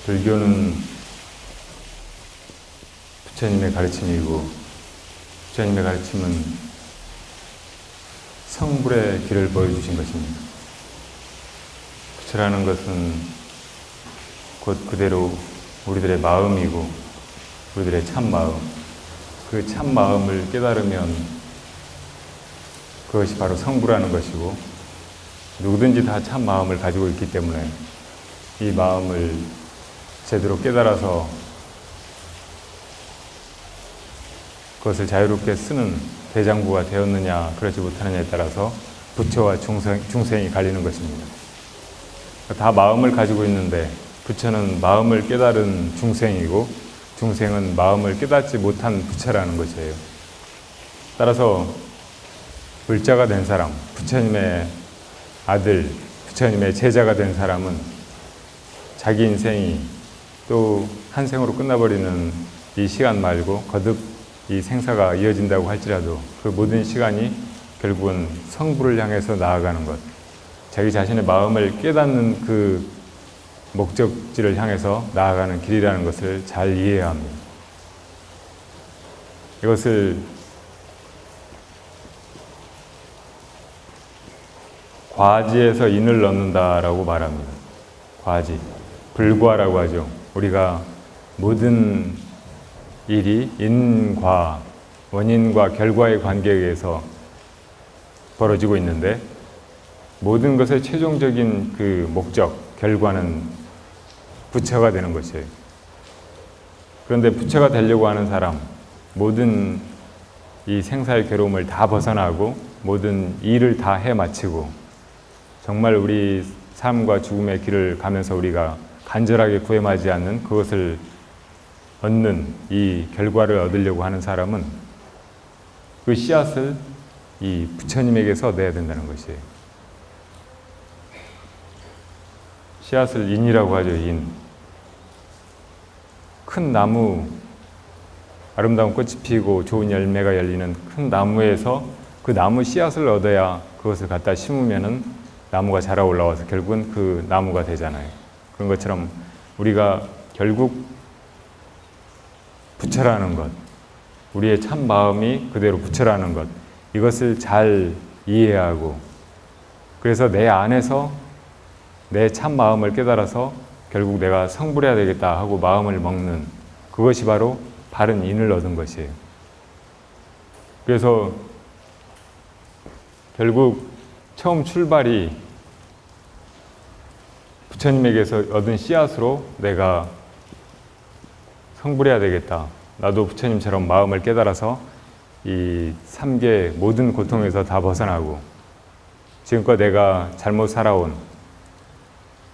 불교는 부처님의 가르침이고, 부처님의 가르침은 성불의 길을 보여주신 것입니다. 부처라는 것은 곧 그대로 우리들의 마음이고, 우리들의 참마음, 그 참마음을 깨달으면 그것이 바로 성불하는 것이고, 누구든지 다 참마음을 가지고 있기 때문에 이 마음을 제대로 깨달아서 그것을 자유롭게 쓰는 대장부가 되었느냐 그렇지 못하느냐에 따라서 부처와 중생이 갈리는 것입니다. 다 마음을 가지고 있는데 부처는 마음을 깨달은 중생이고 중생은 마음을 깨닫지 못한 부처라는 것이에요. 따라서 불자가 된 사람, 부처님의 아들, 부처님의 제자가 된 사람은 자기 인생이 또 한 생으로 끝나버리는 이 시간 말고 거듭 이 생사가 이어진다고 할지라도 그 모든 시간이 결국은 성불을 향해서 나아가는 것, 자기 자신의 마음을 깨닫는 그 목적지를 향해서 나아가는 길이라는 것을 잘 이해해야 합니다. 이것을 과지에서 인을 넣는다라고 말합니다. 과지, 불과라고 하죠. 우리가 모든 일이 인과, 원인과 결과의 관계에 의해서 벌어지고 있는데 모든 것의 최종적인 그 목적, 결과는 부처가 되는 것이에요. 그런데 부처가 되려고 하는 사람, 모든 이 생사의 괴로움을 다 벗어나고 모든 일을 다 해 마치고 정말 우리 삶과 죽음의 길을 가면서 우리가 간절하게 구애하지 않는 그것을 얻는 이 결과를 얻으려고 하는 사람은 그 씨앗을 이 부처님에게서 내야 된다는 것이에요. 씨앗을 인이라고 하죠. 인. 큰 나무, 아름다운 꽃이 피고 좋은 열매가 열리는 큰 나무에서 그 나무 씨앗을 얻어야 그것을 갖다 심으면은 나무가 자라 올라와서 결국은 그 나무가 되잖아요. 그런 것처럼 우리가 결국 부처라는 것, 우리의 참 마음이 그대로 부처라는 것, 이것을 잘 이해하고 그래서 내 안에서 내 참 마음을 깨달아서 결국 내가 성불해야 되겠다 하고 마음을 먹는 그것이 바로 바른 인을 얻은 것이에요. 그래서 결국 처음 출발이 부처님에게서 얻은 씨앗으로 내가 성불해야 되겠다. 나도 부처님처럼 마음을 깨달아서 이 삼계 모든 고통에서 다 벗어나고 지금껏 내가 잘못 살아온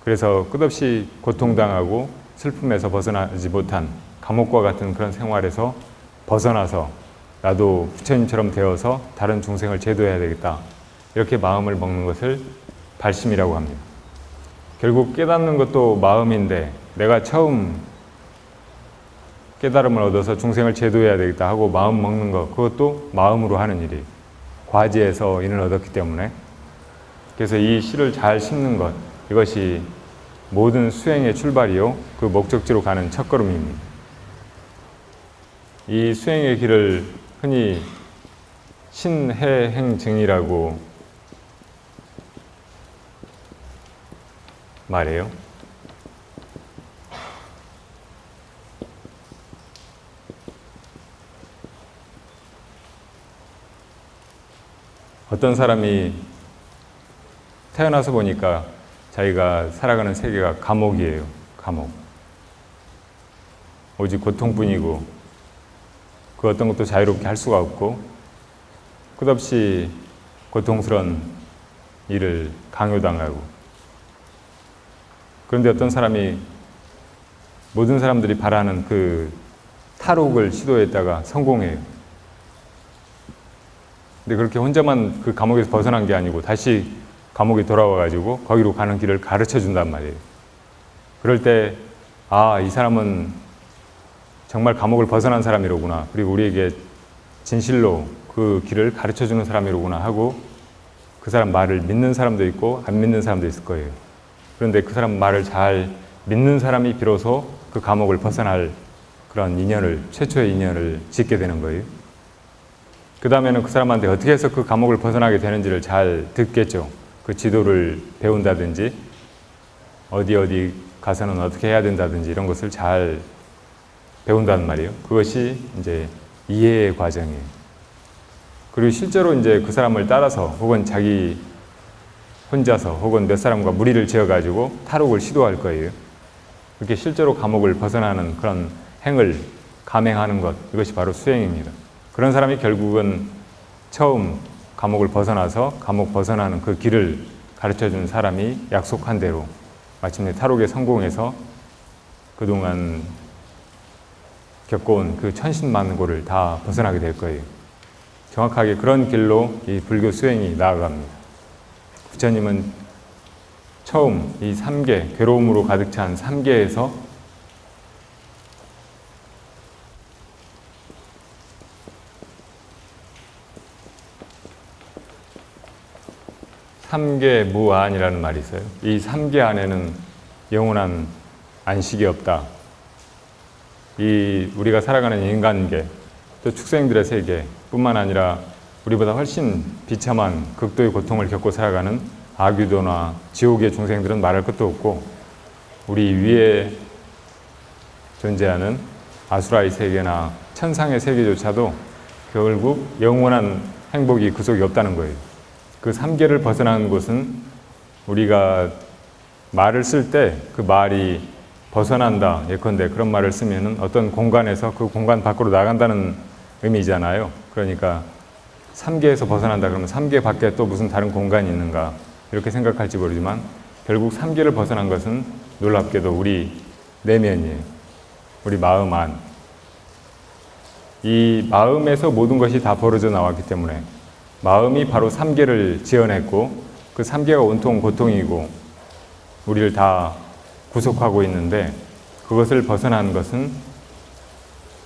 그래서 끝없이 고통당하고 슬픔에서 벗어나지 못한 감옥과 같은 그런 생활에서 벗어나서 나도 부처님처럼 되어서 다른 중생을 제도해야 되겠다. 이렇게 마음을 먹는 것을 발심이라고 합니다. 결국 깨닫는 것도 마음인데 내가 처음 깨달음을 얻어서 중생을 제도해야 되겠다 하고 마음 먹는 것, 그것도 마음으로 하는 일이에요. 과지에서 인을 얻었기 때문에. 그래서 이 씨를 잘 심는 것, 이것이 모든 수행의 출발이요, 그 목적지로 가는 첫걸음입니다. 이 수행의 길을 흔히 신해행증이라고 말해요. 어떤 사람이 태어나서 보니까 자기가 살아가는 세계가 감옥이에요. 감옥. 오직 고통뿐이고 그 어떤 것도 자유롭게 할 수가 없고 끝없이 고통스러운 일을 강요당하고 그런데 어떤 사람이 모든 사람들이 바라는 그 탈옥을 시도했다가 성공해요. 근데 그렇게 혼자만 그 감옥에서 벗어난 게 아니고 다시 감옥에 돌아와가지고 거기로 가는 길을 가르쳐 준단 말이에요. 그럴 때, 아, 이 사람은 정말 감옥을 벗어난 사람이로구나. 그리고 우리에게 진실로 그 길을 가르쳐 주는 사람이로구나 하고 그 사람 말을 믿는 사람도 있고 안 믿는 사람도 있을 거예요. 그런데 그 사람 말을 잘 믿는 사람이 비로소 그 감옥을 벗어날 그런 최초의 인연을 짓게 되는 거예요. 그 다음에는 그 사람한테 어떻게 해서 그 감옥을 벗어나게 되는지를 잘 듣겠죠. 그 지도를 배운다든지 어디 가서는 어떻게 해야 된다든지 이런 것을 잘 배운단 말이에요. 그것이 이제 이해의 과정이에요. 그리고 실제로 이제 그 사람을 따라서 혹은 자기 혼자서 혹은 몇 사람과 무리를 지어가지고 탈옥을 시도할 거예요. 그렇게 실제로 감옥을 벗어나는 그런 행을 감행하는 것, 이것이 바로 수행입니다. 그런 사람이 결국은 처음 감옥을 벗어나서 감옥 벗어나는 그 길을 가르쳐준 사람이 약속한 대로 마침내 탈옥에 성공해서 그동안 겪어온 그 천신만고를 다 벗어나게 될 거예요. 정확하게 그런 길로 이 불교 수행이 나아갑니다. 부처님은 처음 이 3계, 괴로움으로 가득 찬 3계에서 삼계무안이라는 말이 있어요. 이 3계 안에는 영원한 안식이 없다. 이 우리가 살아가는 인간계, 또 축생들의 세계 뿐만 아니라 우리보다 훨씬 비참한 극도의 고통을 겪고 살아가는 아귀도나 지옥의 중생들은 말할 것도 없고, 우리 위에 존재하는 아수라의 세계나 천상의 세계조차도 결국 영원한 행복이 그 속에 없다는 거예요. 그 3계를 벗어나는 곳은 우리가 말을 쓸 때 그 말이 벗어난다, 예컨대 그런 말을 쓰면은 어떤 공간에서 그 공간 밖으로 나간다는 의미잖아요. 그러니까 3계에서 벗어난다 그러면 3계 밖에 또 무슨 다른 공간이 있는가 이렇게 생각할지 모르지만, 결국 3계를 벗어난 것은 놀랍게도 우리 내면이에요. 우리 마음 안. 이 마음에서 모든 것이 다 벌어져 나왔기 때문에 마음이 바로 3계를 지어냈고, 그 3계가 온통 고통이고 우리를 다 구속하고 있는데, 그것을 벗어난 것은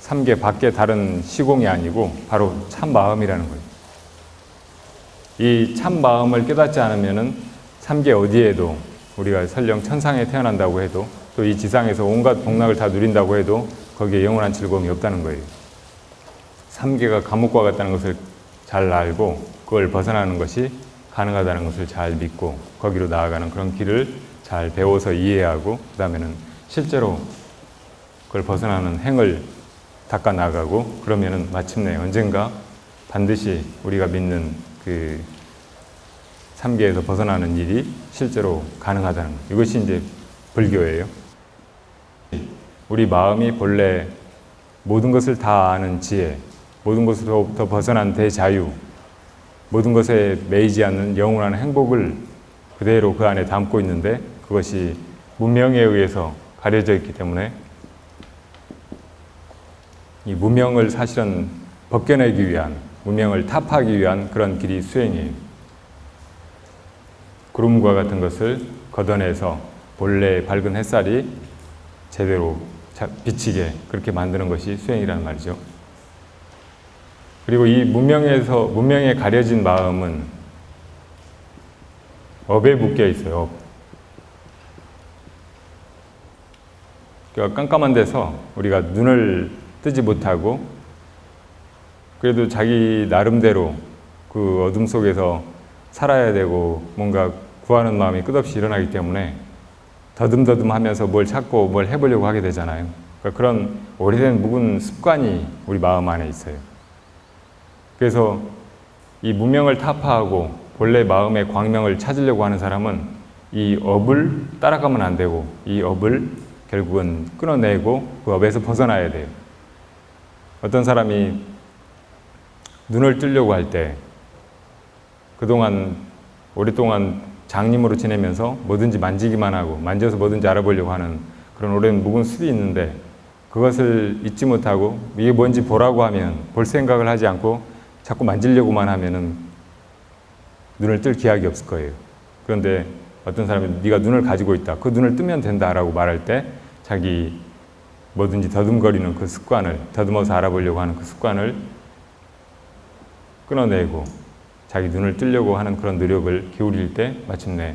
3계 밖에 다른 시공이 아니고 바로 참 마음이라는 거예요. 이 참 마음을 깨닫지 않으면은 3계 어디에도, 우리가 설령 천상에 태어난다고 해도 또 이 지상에서 온갖 복락을 다 누린다고 해도 거기에 영원한 즐거움이 없다는 거예요. 3계가 감옥과 같다는 것을 잘 알고 그걸 벗어나는 것이 가능하다는 것을 잘 믿고 거기로 나아가는 그런 길을 잘 배워서 이해하고, 그 다음에는 실제로 그걸 벗어나는 행을 닦아 나가고, 그러면은 마침내 언젠가 반드시 우리가 믿는 그 3계에서 벗어나는 일이 실제로 가능하다는 것. 이것이 이제 불교예요. 우리 마음이 본래 모든 것을 다 아는 지혜, 모든 것으로부터 벗어난 대자유, 모든 것에 매이지 않는 영원한 행복을 그대로 그 안에 담고 있는데, 그것이 문명에 의해서 가려져 있기 때문에 이 문명을 사실은 벗겨내기 위한, 문명을 타파하기 위한 그런 길이 수행이에요. 구름과 같은 것을 걷어내서 본래 밝은 햇살이 제대로 비치게 그렇게 만드는 것이 수행이라는 말이죠. 그리고 이 문명에 가려진 마음은 업에 묶여 있어요. 그러니까 깜깜한 데서 우리가 눈을 뜨지 못하고 그래도 자기 나름대로 그 어둠 속에서 살아야 되고 뭔가 구하는 마음이 끝없이 일어나기 때문에 더듬더듬 하면서 뭘 찾고 뭘 해보려고 하게 되잖아요. 그러니까 그런 오래된 묵은 습관이 우리 마음 안에 있어요. 그래서 이 문명을 타파하고 본래 마음의 광명을 찾으려고 하는 사람은 이 업을 따라가면 안 되고, 이 업을 결국은 끊어내고 그 업에서 벗어나야 돼요. 어떤 사람이 눈을 뜨려고 할 때 그동안 오랫동안 장님으로 지내면서 뭐든지 만지기만 하고 만져서 뭐든지 알아보려고 하는 그런 오랜 묵은 습이 있는데, 그것을 잊지 못하고 이게 뭔지 보라고 하면 볼 생각을 하지 않고 자꾸 만지려고만 하면은 눈을 뜰 기약이 없을 거예요. 그런데 어떤 사람이 네가 눈을 가지고 있다, 그 눈을 뜨면 된다라고 말할 때 자기 뭐든지 더듬거리는 그 습관을, 더듬어서 알아보려고 하는 그 습관을 끊어내고 자기 눈을 뜨려고 하는 그런 노력을 기울일 때 마침내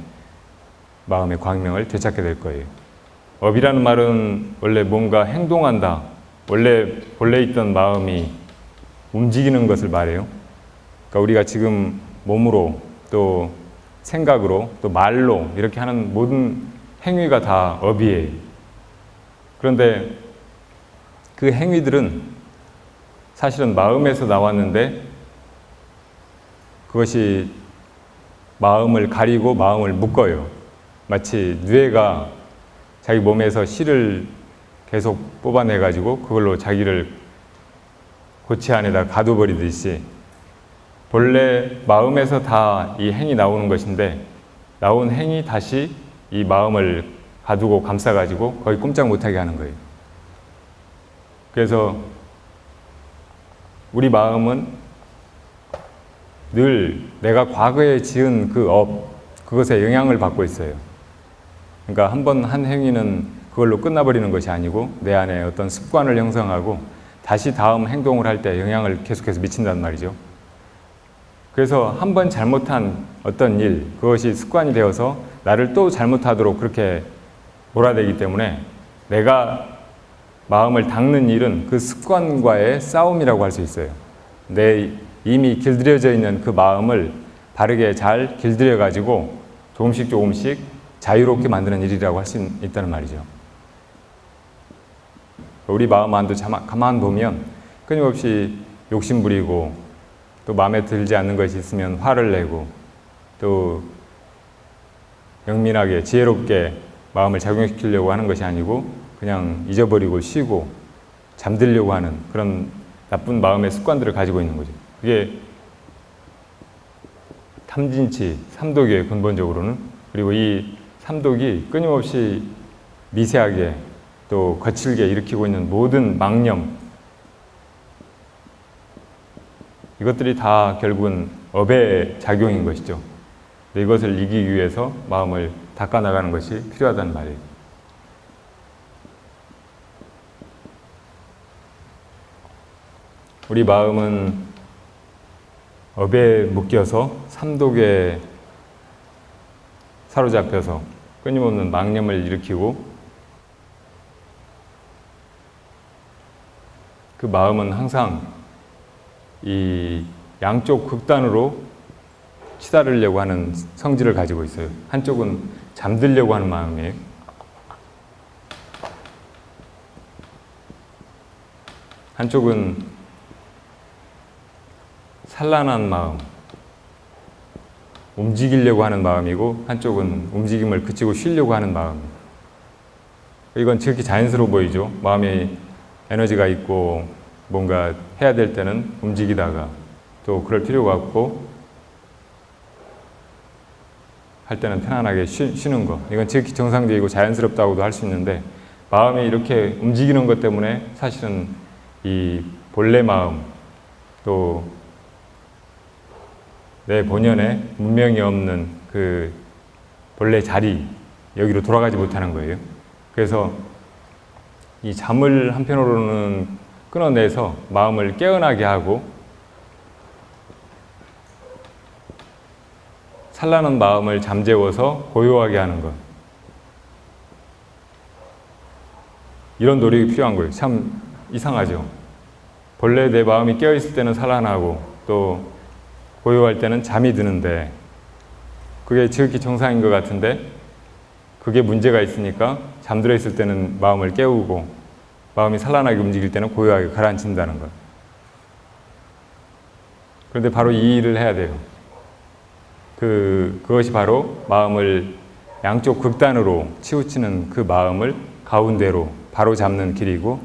마음의 광명을 되찾게 될 거예요. 업이라는 말은 원래 뭔가 행동한다. 본래 있던 마음이 움직이는 것을 말해요. 그러니까 우리가 지금 몸으로 또 생각으로 또 말로 이렇게 하는 모든 행위가 다 업이에요. 그런데 그 행위들은 사실은 마음에서 나왔는데 그것이 마음을 가리고 마음을 묶어요. 마치 뇌가 자기 몸에서 실을 계속 뽑아내가지고 그걸로 자기를 고체 안에다 가둬버리듯이 본래 마음에서 다 이 행이 나오는 것인데 나온 행이 다시 이 마음을 가두고 감싸가지고 거의 꼼짝 못하게 하는 거예요. 그래서 우리 마음은 늘 내가 과거에 지은 그 그것에 영향을 받고 있어요. 그러니까 한 번 한 행위는 그걸로 끝나버리는 것이 아니고 내 안에 어떤 습관을 형성하고 다시 다음 행동을 할 때 영향을 계속해서 미친단 말이죠. 그래서 한 번 잘못한 어떤 일, 그것이 습관이 되어서 나를 또 잘못하도록 그렇게 몰아대기 때문에 내가 마음을 닦는 일은 그 습관과의 싸움이라고 할 수 있어요. 내 이미 길들여져 있는 그 마음을 바르게 잘 길들여 가지고 조금씩 조금씩 자유롭게 만드는 일이라고 할 수 있다는 말이죠. 우리 마음 안도 가만 보면 끊임없이 욕심 부리고 또 마음에 들지 않는 것이 있으면 화를 내고 또 영민하게 지혜롭게 마음을 작용시키려고 하는 것이 아니고 그냥 잊어버리고 쉬고 잠들려고 하는 그런 나쁜 마음의 습관들을 가지고 있는 거죠. 그게 탐진치, 삼독이에요, 근본적으로는. 그리고 이 삼독이 끊임없이 미세하게 또 거칠게 일으키고 있는 모든 망념, 이것들이 다 결국은 업의 작용인 것이죠. 이것을 이기기 위해서 마음을 닦아나가는 것이 필요하다는 말이에요. 우리 마음은 업에 묶여서 삼독에 사로잡혀서 끊임없는 망념을 일으키고 그 마음은 항상 이 양쪽 극단으로 치달으려고 하는 성질을 가지고 있어요. 한쪽은 잠들려고 하는 마음이에요. 한쪽은 산란한 마음, 움직이려고 하는 마음이고 한쪽은 움직임을 그치고 쉬려고 하는 마음. 이건 지극히 자연스러워 보이죠. 마음에 에너지가 있고 뭔가 해야 될 때는 움직이다가 또 그럴 필요가 없고 할 때는 편안하게 쉬는 거. 이건 지극히 정상적이고 자연스럽다고도 할 수 있는데 마음이 이렇게 움직이는 것 때문에 사실은 이 본래 마음 또 내 본연의 문명이 없는 그 본래 자리 여기로 돌아가지 못하는 거예요. 그래서 이 잠을 한편으로는 끊어내서 마음을 깨어나게 하고 산란한 마음을 잠재워서 고요하게 하는 것. 이런 노력이 필요한 거예요. 참 이상하죠. 본래 내 마음이 깨어있을 때는 산란하고 또 고요할 때는 잠이 드는데 그게 지극히 정상인 것 같은데 그게 문제가 있으니까 잠들어 있을 때는 마음을 깨우고 마음이 산란하게 움직일 때는 고요하게 가라앉힌다는 것. 그런데 바로 이 일을 해야 돼요. 그것이 바로 마음을 양쪽 극단으로 치우치는 그 마음을 가운데로 바로 잡는 길이고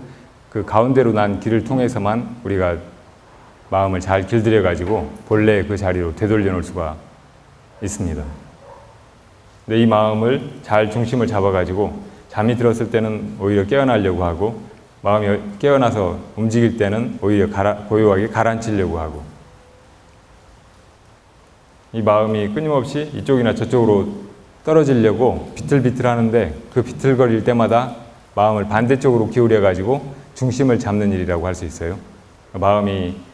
그 가운데로 난 길을 통해서만 우리가 마음을 잘 길들여 가지고 본래 그 자리로 되돌려 놓을 수가 있습니다. 근데 이 마음을 잘 중심을 잡아 가지고 잠이 들었을 때는 오히려 깨어나려고 하고 마음이 깨어나서 움직일 때는 오히려 고요하게 가라앉히려고 하고 이 마음이 끊임없이 이쪽이나 저쪽으로 떨어지려고 비틀비틀 하는데 그 비틀거릴 때마다 마음을 반대쪽으로 기울여 가지고 중심을 잡는 일이라고 할 수 있어요. 마음이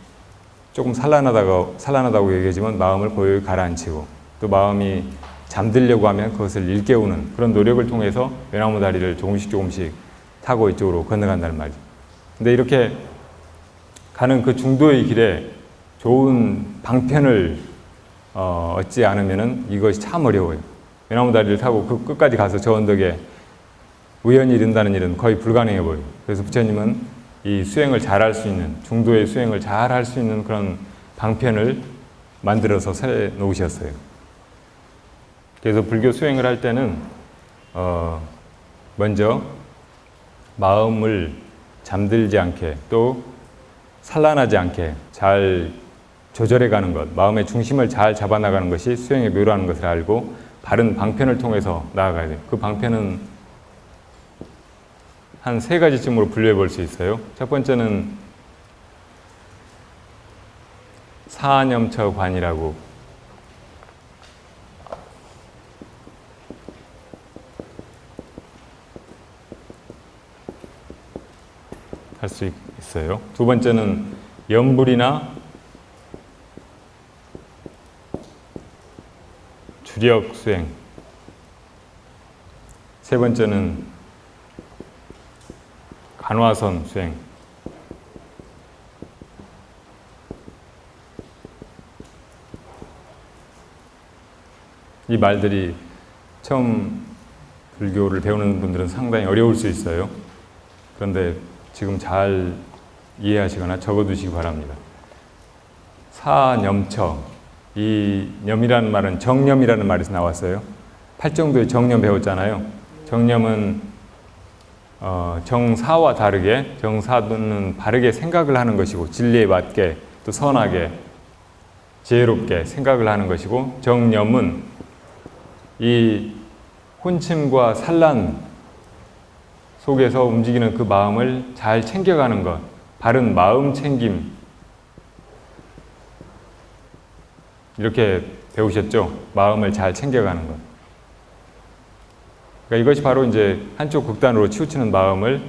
조금 산란하다고 얘기하지만 마음을 고요히 가라앉히고 또 마음이 잠들려고 하면 그것을 일깨우는 그런 노력을 통해서 외나무 다리를 조금씩 타고 이쪽으로 건너간다는 말이죠. 근데 이렇게 가는 그 중도의 길에 좋은 방편을 얻지 않으면은 이것이 참 어려워요. 외나무 다리를 타고 그 끝까지 가서 저 언덕에 우연히 이른다는 일은 거의 불가능해 보여요. 그래서 부처님은 이 수행을 잘할 수 있는, 중도의 수행을 잘할 수 있는 그런 방편을 만들어서 세 놓으셨어요. 그래서 불교 수행을 할 때는 먼저 마음을 잠들지 않게 또 산란하지 않게 잘 조절해 가는 것, 마음의 중심을 잘 잡아 나가는 것이 수행의 묘라는 것을 알고 바른 방편을 통해서 나아가야 돼요. 그 방편은 한 3가지쯤으로 분류해 볼 수 있어요. 첫 번째는 사념처관이라고 할 수 있어요. 두 번째는 염불이나 주력 수행. 세 번째는 간화선 수행. 이 말들이 처음 불교를 배우는 분들은 상당히 어려울 수 있어요. 그런데 지금 잘 이해하시거나 적어두시기 바랍니다. 사념처. 이 념이라는 말은 정념이라는 말에서 나왔어요. 8정도의 정념 배웠잖아요. 정념은 정사와 다르게, 정사는 바르게 생각을 하는 것이고 진리에 맞게 또 선하게 지혜롭게 생각을 하는 것이고, 정념은 이 혼침과 산란 속에서 움직이는 그 마음을 잘 챙겨가는 것, 바른 마음 챙김, 이렇게 배우셨죠? 마음을 잘 챙겨가는 것. 그러니까 이것이 바로 이제 한쪽 극단으로 치우치는 마음을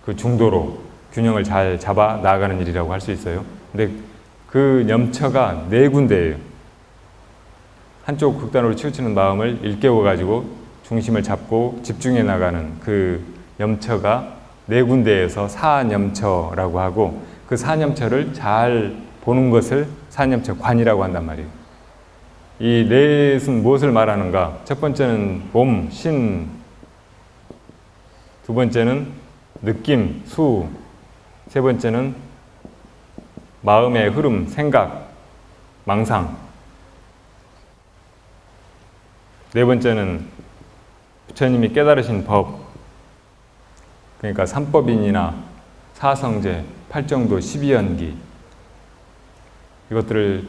그 중도로 균형을 잘 잡아 나아가는 일이라고 할 수 있어요. 근데 그 염처가 4군데예요. 한쪽 극단으로 치우치는 마음을 일깨워가지고 중심을 잡고 집중해 나가는 그 염처가 4군데에서 사념처라고 하고, 그 사념처를 잘 보는 것을 사념처관이라고 한단 말이에요. 이 넷은 무엇을 말하는가? 첫 번째는 몸, 신, 두 번째는 느낌, 수, 세 번째는 마음의 흐름, 생각, 망상, 네 번째는 부처님이 깨달으신 법, 그러니까 삼법인이나 사성제, 8정도, 12연기, 이것들을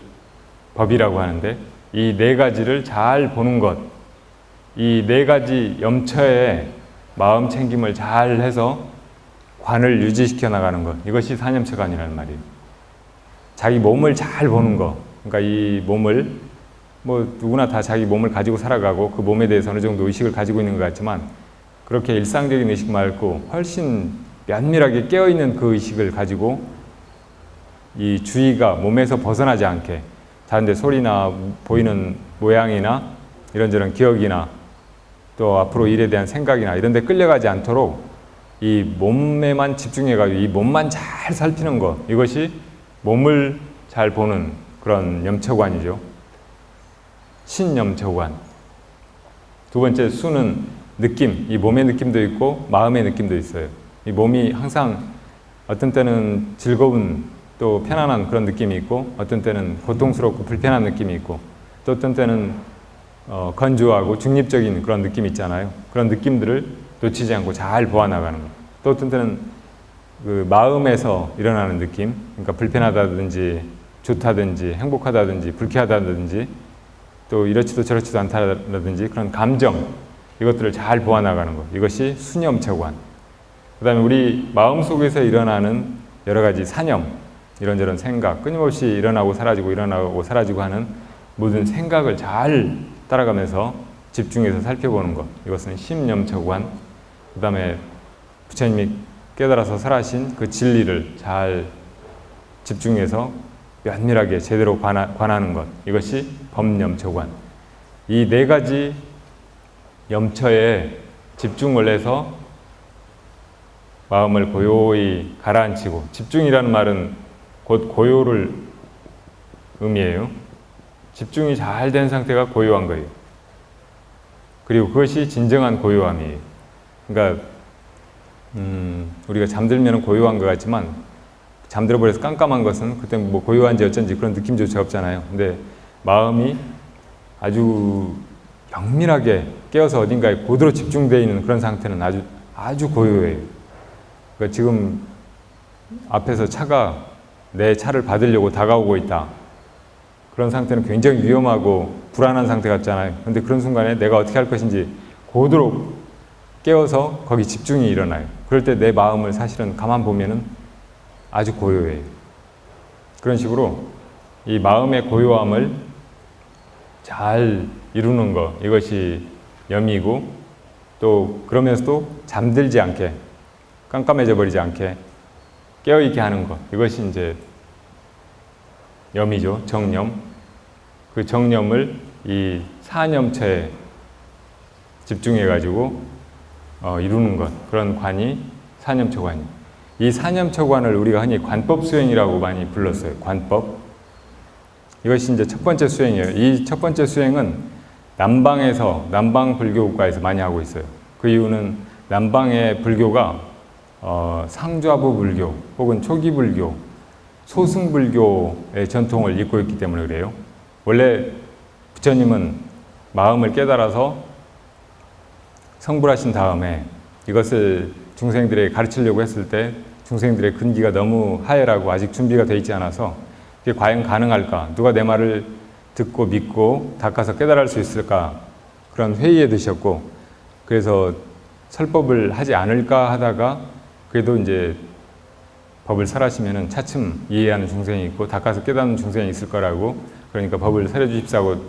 법이라고 하는데, 이 4가지를 잘 보는 것, 이 4가지 염처에 마음 챙김을 잘 해서 관을 유지시켜 나가는 것, 이것이 사념처관이라는 말이에요. 자기 몸을 잘 보는 것, 그러니까 이 몸을 누구나 다 자기 몸을 가지고 살아가고 그 몸에 대해서 어느 정도 의식을 가지고 있는 것 같지만, 그렇게 일상적인 의식 말고 훨씬 면밀하게 깨어있는 그 의식을 가지고 이 주의가 몸에서 벗어나지 않게, 다른 데 소리나 보이는 모양이나 이런저런 기억이나 또 앞으로 일에 대한 생각이나 이런 데 끌려가지 않도록 이 몸에만 집중해가지고 이 몸만 잘 살피는 것, 이것이 몸을 잘 보는 그런 염처관이죠. 신염처관. 두 번째 수는 느낌, 이 몸의 느낌도 있고 마음의 느낌도 있어요. 이 몸이 항상 어떤 때는 즐거운 또 편안한 그런 느낌이 있고, 어떤 때는 고통스럽고 불편한 느낌이 있고, 또 어떤 때는 건조하고 중립적인 그런 느낌이 있잖아요. 그런 느낌들을 놓치지 않고 잘 보아나가는 것. 또 어떤 때는 그 마음에서 일어나는 느낌, 그러니까 불편하다든지 좋다든지 행복하다든지 불쾌하다든지 또 이렇지도 저렇지도 않다든지 그런 감정, 이것들을 잘 보아나가는 것, 이것이 수념처관. 그 다음에 우리 마음속에서 일어나는 여러 가지 사념, 이런저런 생각, 끊임없이 일어나고 사라지고 하는 모든 생각을 잘 따라가면서 집중해서 살펴보는 것, 이것은 심념처관. 그 다음에 부처님이 깨달아서 설하신 그 진리를 잘 집중해서 면밀하게 제대로 관하는 것, 이것이 법념처관. 이 네 가지 염처에 집중을 해서 마음을 고요히 가라앉히고, 집중이라는 말은 곧 고요를 의미해요. 집중이 잘 된 상태가 고요한 거예요. 그리고 그것이 진정한 고요함이에요. 그러니까 우리가 잠들면 고요한 것 같지만 잠들어버려서 깜깜한 것은 그때 뭐 고요한지 어쩐지 그런 느낌조차 없잖아요. 근데 마음이 아주 영민하게 깨어서 어딘가에 고도로 집중되어 있는 그런 상태는 아주 고요해요. 그러니까 지금 앞에서 차가 내 차를 받으려고 다가오고 있다. 그런 상태는 굉장히 위험하고 불안한 상태 같잖아요. 근데 그런 순간에 내가 어떻게 할 것인지 고도로 깨어서 거기 집중이 일어나요. 그럴 때 내 마음을 사실은 가만 보면은 아주 고요해요. 그런 식으로 이 마음의 고요함을 잘 이루는 것, 이것이 염이고, 또 그러면서도 잠들지 않게, 깜깜해져 버리지 않게 깨어있게 하는 것, 이것이 이제 염이죠. 정염. 그 정염을 이 사념처에 집중해 가지고 이루는 것, 그런 관이 사념처관이에요. 이 사념처관을 우리가 흔히 관법 수행이라고 많이 불렀어요. 관법. 이것이 이제 첫 번째 수행이에요. 이 첫 번째 수행은 남방 불교국가에서 많이 하고 있어요. 그 이유는 남방의 불교가 상좌부 불교 혹은 초기 불교, 소승 불교의 전통을 잇고 있기 때문에 그래요. 원래 부처님은 마음을 깨달아서 성불하신 다음에 이것을 중생들에게 가르치려고 했을 때 중생들의 근기가 너무 하열하고 아직 준비가 되어 있지 않아서 그게 과연 가능할까? 누가 내 말을 듣고 믿고 닦아서 깨달을 수 있을까? 그런 회의에 드셨고, 그래서 설법을 하지 않을까 하다가 그래도 이제 법을 설하시면은 차츰 이해하는 중생이 있고 닦아서 깨닫는 중생이 있을 거라고, 그러니까 법을 설해 주십사고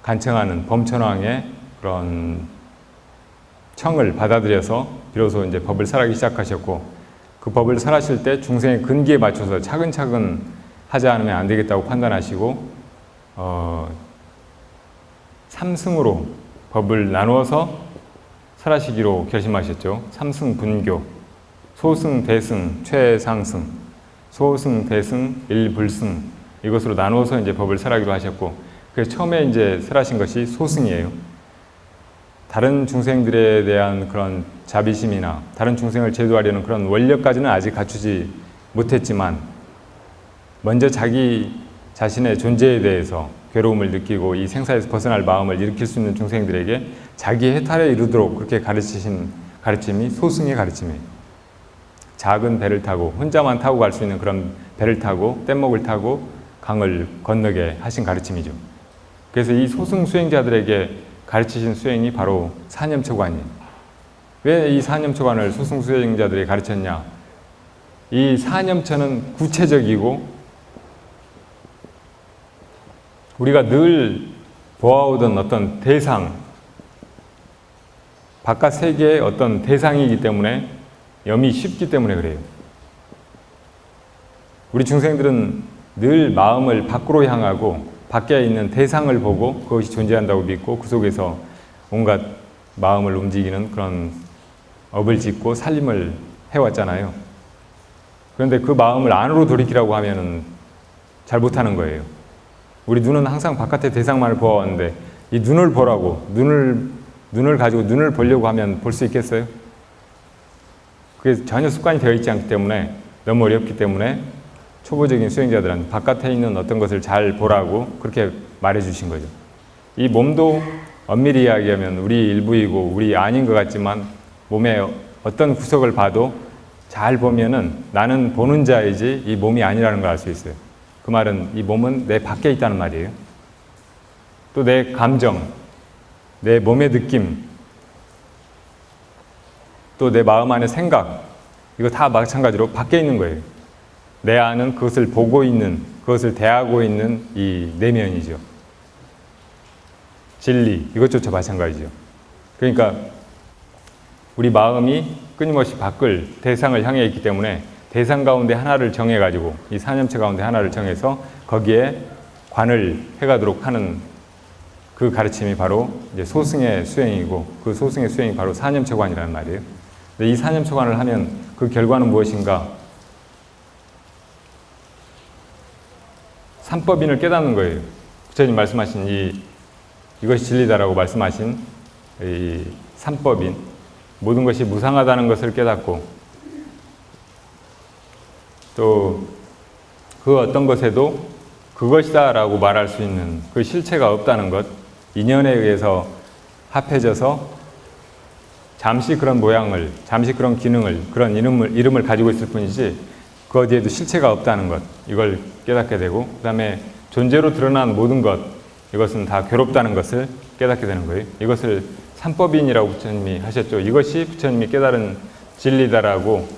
간청하는 범천왕의 그런 청을 받아들여서 비로소 이제 법을 설하기 시작하셨고, 그 법을 설하실 때 중생의 근기에 맞춰서 차근차근 하지 않으면 안 되겠다고 판단하시고 3승으로 법을 나누어서 설하시기로 결심하셨죠. 3승 분교, 소승, 대승, 최상승, 소승, 대승, 일불승, 이것으로 나누어서 이제 법을 설하기로 하셨고, 그래서 처음에 이제 설하신 것이 소승이에요. 다른 중생들에 대한 그런 자비심이나 다른 중생을 제도하려는 그런 원력까지는 아직 갖추지 못했지만, 먼저 자기 자신의 존재에 대해서 괴로움을 느끼고 이 생사에서 벗어날 마음을 일으킬 수 있는 중생들에게 자기 해탈에 이르도록 그렇게 가르치신 가르침이 소승의 가르침이에요. 작은 배를 타고 혼자만 타고 갈 수 있는 그런 배를 타고 뗏목을 타고 강을 건너게 하신 가르침이죠. 그래서 이 소승 수행자들에게 가르치신 수행이 바로 사념처관이에요. 왜 이 사념처관을 소승 수행자들에게 가르쳤냐? 이 사념처는 구체적이고 우리가 늘 보아오던 어떤 대상, 바깥 세계의 어떤 대상이기 때문에 염이 쉽기 때문에 그래요. 우리 중생들은 늘 마음을 밖으로 향하고 밖에 있는 대상을 보고 그것이 존재한다고 믿고 그 속에서 온갖 마음을 움직이는 그런 업을 짓고 살림을 해왔잖아요. 그런데 그 마음을 안으로 돌이키라고 하면은 잘 못하는 거예요. 우리 눈은 항상 바깥의 대상만을 보아왔는데 이 눈을 보라고, 눈을 가지고 눈을 보려고 하면 볼 수 있겠어요? 그게 전혀 습관이 되어 있지 않기 때문에 너무 어렵기 때문에 초보적인 수행자들은 바깥에 있는 어떤 것을 잘 보라고 그렇게 말해 주신 거죠. 이 몸도 엄밀히 이야기하면 우리 일부이고 우리 아닌 것 같지만 몸의 어떤 구석을 봐도 잘 보면은 나는 보는 자이지 이 몸이 아니라는 걸 알 수 있어요. 그 말은 이 몸은 내 밖에 있다는 말이에요. 또 내 감정, 내 몸의 느낌, 또 내 마음 안의 생각, 이거 다 마찬가지로 밖에 있는 거예요. 내 안은 그것을 보고 있는, 그것을 대하고 있는 이 내면이죠. 진리, 이것조차 마찬가지죠. 그러니까 우리 마음이 끊임없이 밖을, 대상을 향해 있기 때문에 대상 가운데 하나를 정해가지고 이 사념체 가운데 하나를 정해서 거기에 관을 해가도록 하는 그 가르침이 바로 이제 소승의 수행이고 그 소승의 수행이 바로 사념초관이라는 말이에요. 근데 이 사념초관을 하면 그 결과는 무엇인가? 삼법인을 깨닫는 거예요. 부처님 말씀하신 이것이 진리다라고 말씀하신 이 삼법인, 모든 것이 무상하다는 것을 깨닫고 또 그 어떤 것에도 그것이다 라고 말할 수 있는 그 실체가 없다는 것, 인연에 의해서 합해져서 잠시 그런 모양을, 잠시 그런 기능을, 그런 이름을 가지고 있을 뿐이지 그 어디에도 실체가 없다는 것, 이걸 깨닫게 되고 그 다음에 존재로 드러난 모든 것, 이것은 다 괴롭다는 것을 깨닫게 되는 거예요. 이것을 삼법인이라고 부처님이 하셨죠. 이것이 부처님이 깨달은 진리다라고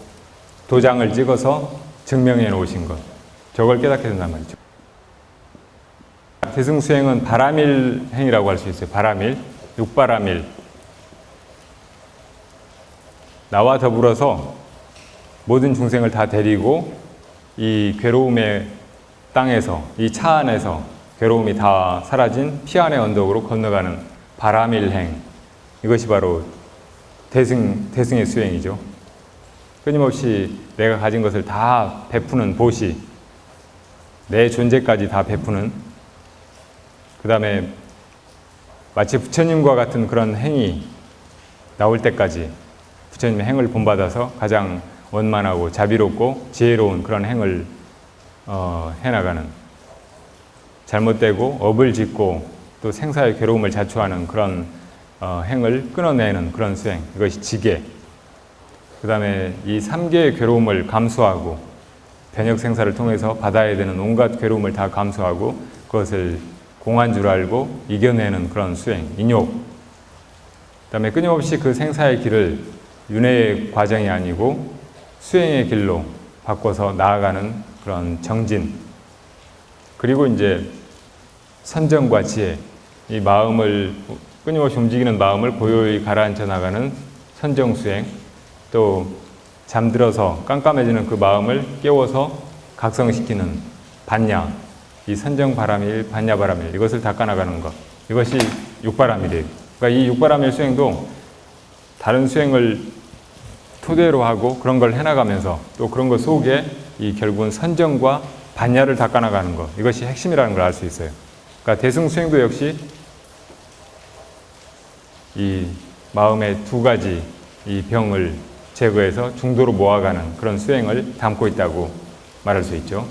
도장을 찍어서 증명해 놓으신 것, 저걸 깨닫게 된단 말이죠. 대승수행은 바라밀행이라고 할 수 있어요. 바라밀, 육바라밀. 나와 더불어서 모든 중생을 다 데리고 이 괴로움의 땅에서, 이 차 안에서 괴로움이 다 사라진 피안의 언덕으로 건너가는 바라밀행. 이것이 바로 대승의 수행이죠. 끊임없이 내가 가진 것을 다 베푸는 보시, 내 존재까지 다 베푸는, 그 다음에 마치 부처님과 같은 그런 행이 나올 때까지 부처님의 행을 본받아서 가장 원만하고 자비롭고 지혜로운 그런 행을 해나가는, 잘못되고 업을 짓고 또 생사의 괴로움을 자초하는 그런 행을 끊어내는 그런 수행, 이것이 지계. 그 다음에 이 3개의 괴로움을 감수하고 변혁 생사를 통해서 받아야 되는 온갖 괴로움을 다 감수하고 그것을 공한 줄 알고 이겨내는 그런 수행, 인욕. 그 다음에 끊임없이 그 생사의 길을 윤회의 과정이 아니고 수행의 길로 바꿔서 나아가는 그런 정진. 그리고 이제 선정과 지혜, 이 마음을, 끊임없이 움직이는 마음을 고요히 가라앉혀 나가는 선정수행, 또 잠들어서 깜깜해지는 그 마음을 깨워서 각성시키는 반야, 이 선정바라밀, 반야바라밀, 이것을 닦아나가는 것, 이것이 육바라밀이에요. 그러니까 이 육바라밀 수행도 다른 수행을 토대로 하고 그런 걸 해나가면서 또 그런 것 속에 이 결국은 선정과 반야를 닦아나가는 것, 이것이 핵심이라는 걸 알 수 있어요. 그러니까 대승 수행도 역시 이 마음의 두 가지 이 병을 제거해서 중도로 모아가는 그런 수행을 담고 있다고 말할 수 있죠.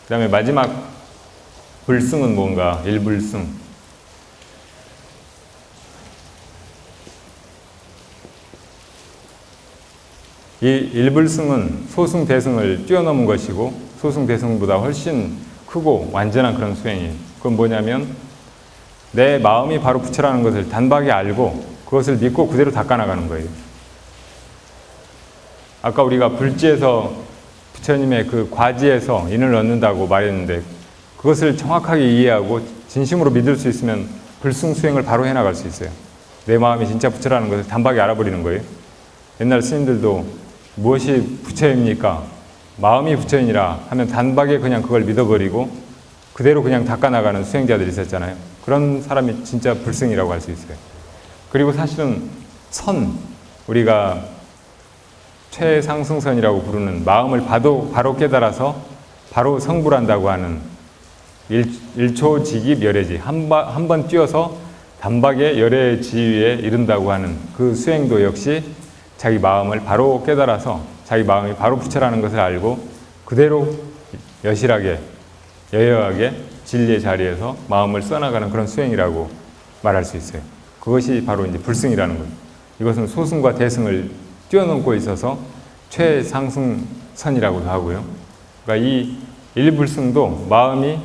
그 다음에 마지막 불승은 뭔가? 일불승. 이 일불승은 소승, 대승을 뛰어넘은 것이고 소승, 대승보다 훨씬 크고 완전한 그런 수행이에요. 그건 뭐냐면 내 마음이 바로 부처라는 것을 단박에 알고 그것을 믿고 그대로 닦아나가는 거예요. 아까 우리가 불지에서 부처님의 그 과지에서 인을 얻는다고 말했는데 그것을 정확하게 이해하고 진심으로 믿을 수 있으면 불승수행을 바로 해나갈 수 있어요. 내 마음이 진짜 부처라는 것을 단박에 알아버리는 거예요. 옛날 스님들도 무엇이 부처입니까? 마음이 부처이니라 하면 단박에 그냥 그걸 믿어버리고 그대로 그냥 닦아나가는 수행자들이 있었잖아요. 그런 사람이 진짜 불승이라고 할 수 있어요. 그리고 사실은 우리가 최상승선이라고 부르는 마음을 바로 깨달아서 바로 성불한다고 하는 일초직입 열애지, 한 번 뛰어서 단박에 열애의 지위에 이른다고 하는 그 수행도 역시 자기 마음을 바로 깨달아서 자기 마음이 바로 부처라는 것을 알고 그대로 여실하게 여여하게 진리의 자리에서 마음을 써나가는 그런 수행이라고 말할 수 있어요. 그것이 바로 이제 불승이라는 거예요. 이것은 소승과 대승을 뛰어넘고 있어서 최상승선이라고도 하고요. 그러니까 이 일불승도 마음이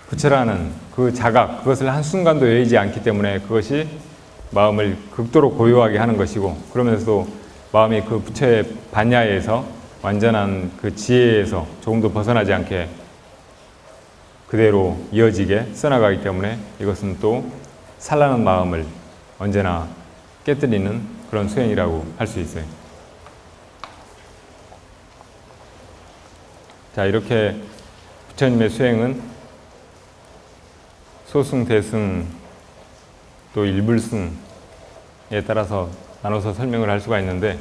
부처라는 그 자각, 그것을 한순간도 여의지 않기 때문에 그것이 마음을 극도로 고요하게 하는 것이고, 그러면서도 마음이 그 부처의 반야에서 완전한 그 지혜에서 조금도 벗어나지 않게 그대로 이어지게 써나가기 때문에 이것은 또 산란한 마음을 언제나 깨뜨리는 그런 수행이라고 할 수 있어요. 자, 이렇게 부처님의 수행은 소승, 대승, 또 일불승에 따라서 나눠서 설명을 할 수가 있는데,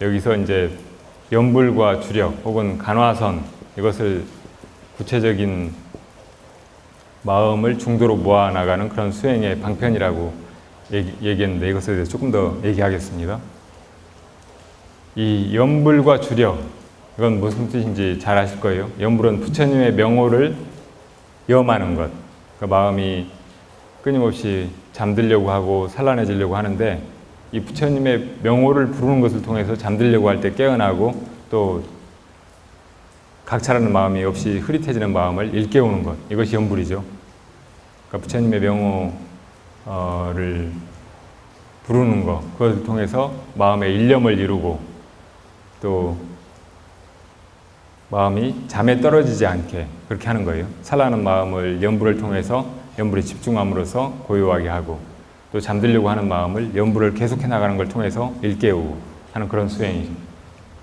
여기서 이제 연불과 주력 혹은 간화선, 이것을 구체적인 마음을 중도로 모아나가는 그런 수행의 방편이라고 얘기했는데, 이것에 대해서 조금 더 얘기하겠습니다. 이 연불과 주력, 이건 무슨 뜻인지 잘 아실 거예요. 연불은 부처님의 명호를 염하는 것. 그 마음이 끊임없이 잠들려고 하고 산란해지려고 하는데, 이 부처님의 명호를 부르는 것을 통해서 잠들려고 할 때 깨어나고, 또 각찰하는 마음이 없이 흐릿해지는 마음을 일깨우는 것, 이것이 연불이죠. 그러니까 부처님의 명호를 부르는 것, 그것을 통해서 마음의 일념을 이루고, 또 마음이 잠에 떨어지지 않게 그렇게 하는 거예요. 산란한 마음을 연불을 통해서 연불에 집중함으로써 고요하게 하고, 또 잠들려고 하는 마음을 연불을 계속해 나가는 걸 통해서 일깨우고 하는 그런 수행이죠.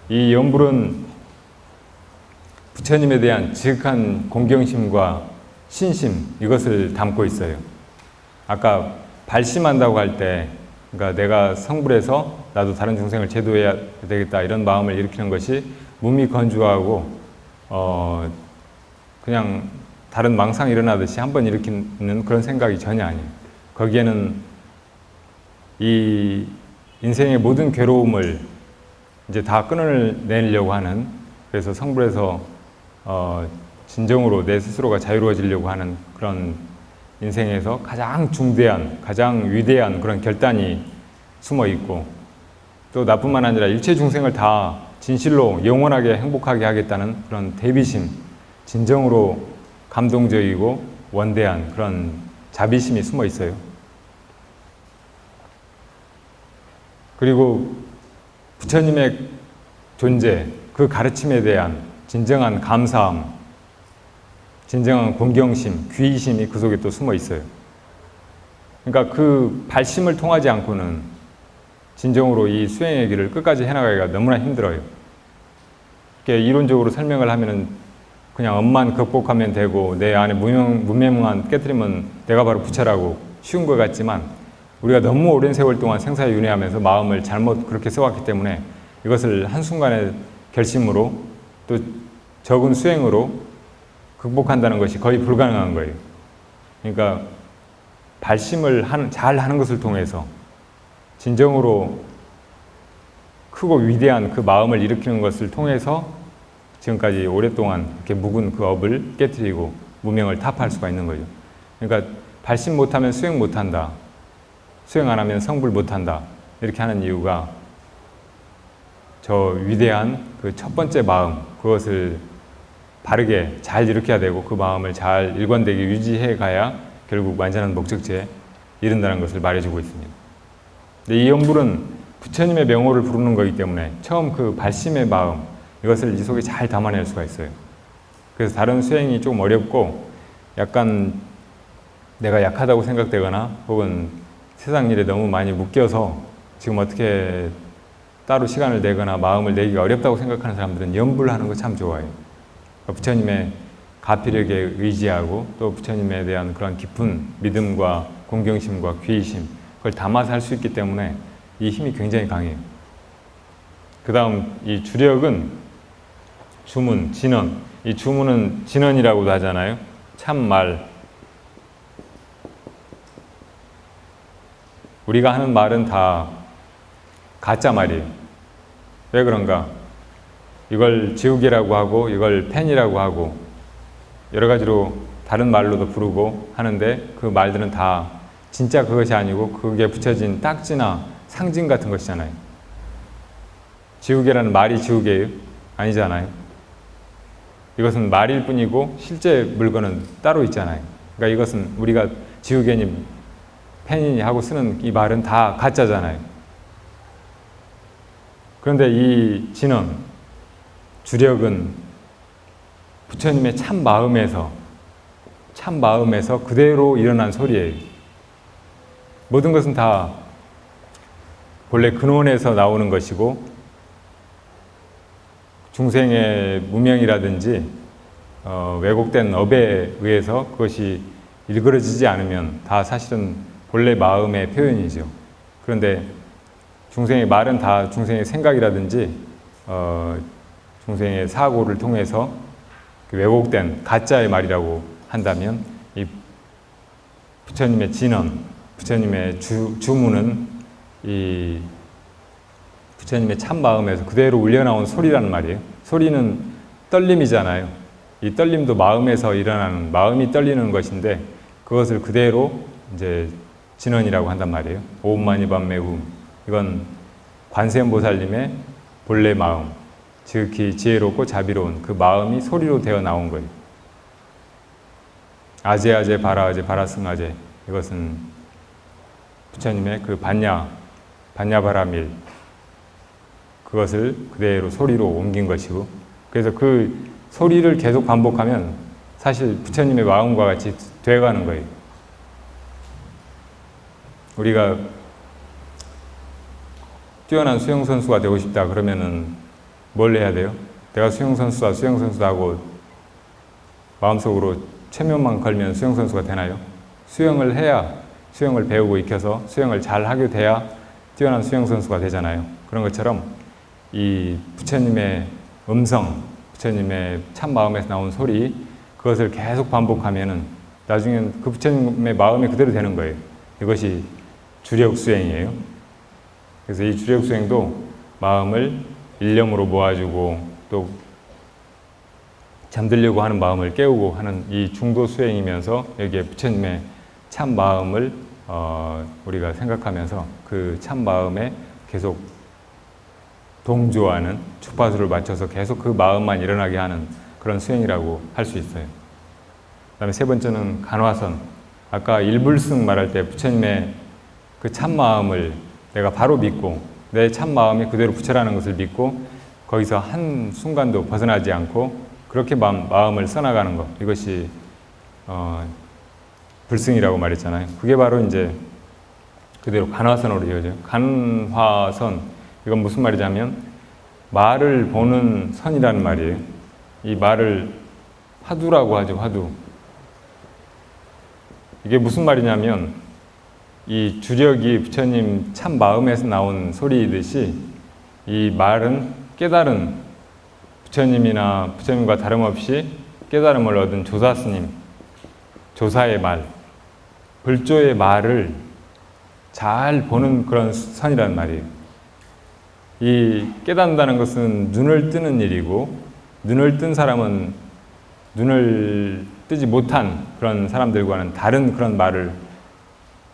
이 연불은 부처님에 대한 지극한 공경심과 신심, 이것을 담고 있어요. 아까 발심한다고 할 때, 그러니까 내가 성불해서 나도 다른 중생을 제도해야 되겠다, 이런 마음을 일으키는 것이 무미건조하고 그냥 다른 망상이 일어나듯이 한번 일으키는 그런 생각이 전혀 아니에요. 거기에는 이 인생의 모든 괴로움을 이제 다 끊어내려고 하는, 그래서 성불해서 진정으로 내 스스로가 자유로워지려고 하는 그런 인생에서 가장 중대한, 가장 위대한 그런 결단이 숨어 있고, 또 나뿐만 아니라 일체 중생을 다 진실로 영원하게 행복하게 하겠다는 그런 대비심, 진정으로 감동적이고 원대한 그런 자비심이 숨어 있어요. 그리고 부처님의 존재, 그 가르침에 대한 진정한 감사함, 진정한 공경심, 귀의심이 그 속에 또 숨어 있어요. 그러니까 그 발심을 통하지 않고는 진정으로 이 수행의 길을 끝까지 해나가기가 너무나 힘들어요. 이렇게 이론적으로 설명을 하면은 그냥 업만 극복하면 되고, 내 안에 무명무만 깨트리면 내가 바로 부처라고 쉬운 것 같지만, 우리가 너무 오랜 세월 동안 생사에 윤회하면서 마음을 잘못 그렇게 써왔기 때문에 이것을 한순간의 결심으로 또 적은 수행으로 극복한다는 것이 거의 불가능한 거예요. 그러니까 발심을 잘 하는 것을 통해서 진정으로 크고 위대한 그 마음을 일으키는 것을 통해서 지금까지 오랫동안 이렇게 묵은 그 업을 깨트리고 무명을 타파할 수가 있는 거죠. 그러니까 발심 못하면 수행 못한다, 수행 안 하면 성불 못한다, 이렇게 하는 이유가 저 위대한 그 첫 번째 마음, 그것을 바르게 잘 일으켜야 되고, 그 마음을 잘 일관되게 유지해 가야 결국 완전한 목적지에 이른다는 것을 말해주고 있습니다. 근데 이 연불은 부처님의 명호를 부르는 거기 때문에 처음 그 발심의 마음, 이것을 이 속에 잘 담아낼 수가 있어요. 그래서 다른 수행이 좀 어렵고, 약간 내가 약하다고 생각되거나 혹은 세상 일에 너무 많이 묶여서 지금 어떻게 따로 시간을 내거나 마음을 내기가 어렵다고 생각하는 사람들은 연불하는 거 참 좋아해요. 그러니까 부처님의 가피력에 의지하고, 또 부처님에 대한 그런 깊은 믿음과 공경심과 귀의심, 그걸 담아서 할 수 있기 때문에 이 힘이 굉장히 강해요. 그 다음 이 주력은 주문, 진언. 이 주문은 진언이라고도 하잖아요. 참말. 우리가 하는 말은 다 가짜 말이에요. 왜 그런가? 이걸 지우개라고 하고, 이걸 펜이라고 하고, 여러 가지로 다른 말로도 부르고 하는데, 그 말들은 다 진짜 그것이 아니고 그게 붙여진 딱지나 상징 같은 것이잖아요. 지우개라는 말이 지우개예요? 아니잖아요. 이것은 말일 뿐이고 실제 물건은 따로 있잖아요. 그러니까 이것은 우리가 지우개니 펜이니 하고 쓰는 이 말은 다 가짜잖아요. 그런데 이 진언, 주력은 부처님의 참 마음에서 그대로 일어난 소리예요. 모든 것은 다 본래 근원에서 나오는 것이고, 중생의 무명이라든지 왜곡된 업에 의해서 그것이 일그러지지 않으면 다 사실은 본래 마음의 표현이죠. 그런데 중생의 말은 다 중생의 생각이라든지 중생의 사고를 통해서 왜곡된 가짜의 말이라고 한다면 이 부처님의 진언, 부처님의 주문은 이 부처님의 참 마음에서 그대로 울려나온 소리라는 말이에요. 소리는 떨림이잖아요. 이 떨림도 마음에서 일어나는, 마음이 떨리는 것인데 그것을 그대로 이제 진언이라고 한단 말이에요. 오음만이반매후. 이건 관세음보살님의 본래 마음, 지극히 지혜롭고 자비로운 그 마음이 소리로 되어 나온 거예요. 아제아제 바라아제 바라승아제. 이것은 부처님의 그 반야바라밀, 그것을 그대로 소리로 옮긴 것이고, 그래서 그 소리를 계속 반복하면 사실 부처님의 마음과 같이 돼가는 거예요. 우리가 뛰어난 수영선수가 되고 싶다 그러면은 뭘 해야 돼요? 내가 수영선수다 하고 마음속으로 최면만 걸면 수영선수가 되나요? 수영을 해야, 수영을 배우고 익혀서 수영을 잘 하게 돼야 뛰어난 수영선수가 되잖아요. 그런 것처럼 이 부처님의 음성, 부처님의 참 마음에서 나온 소리, 그것을 계속 반복하면은 나중엔 그 부처님의 마음이 그대로 되는 거예요. 이것이 주력수행이에요. 그래서 이 주력수행도 마음을 일념으로 모아주고 또 잠들려고 하는 마음을 깨우고 하는 이 중도 수행이면서 여기에 부처님의 참 마음을 우리가 생각하면서 그 참 마음에 계속 동조하는, 주파수를 맞춰서 계속 그 마음만 일어나게 하는 그런 수행이라고 할 수 있어요. 그 다음에 세 번째는 간화선. 아까 일불승 말할 때 부처님의 그 참 마음을 내가 바로 믿고 내 참 마음이 그대로 부처라는 것을 믿고 거기서 한 순간도 벗어나지 않고 그렇게 마음을 써나가는 것, 이것이 불승이라고 말했잖아요. 그게 바로 이제 그대로 간화선으로 이어져요. 간화선, 이건 무슨 말이냐면 말을 보는 선이라는 말이에요. 이 말을 화두라고 하죠. 화두. 이게 무슨 말이냐면 이 주력이 부처님 참 마음에서 나온 소리이듯이 이 말은 깨달은 부처님이나 부처님과 다름없이 깨달음을 얻은 조사스님, 조사의 말, 불조의 말을 잘 보는 그런 선이라는 말이에요. 이 깨닫는다는 것은 눈을 뜨는 일이고, 눈을 뜬 사람은 눈을 뜨지 못한 그런 사람들과는 다른 그런 말을